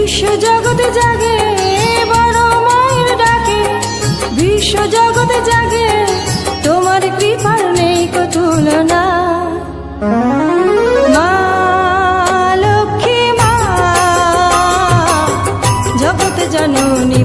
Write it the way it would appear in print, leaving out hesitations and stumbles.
বিশ্ব জগতে জাগে বড় মায়ের ডাকে, বিশ্ব জগতে জাগে তোমার কৃপার নেই কো তুলনা। মা লক্ষ্মী মা জগৎ জননী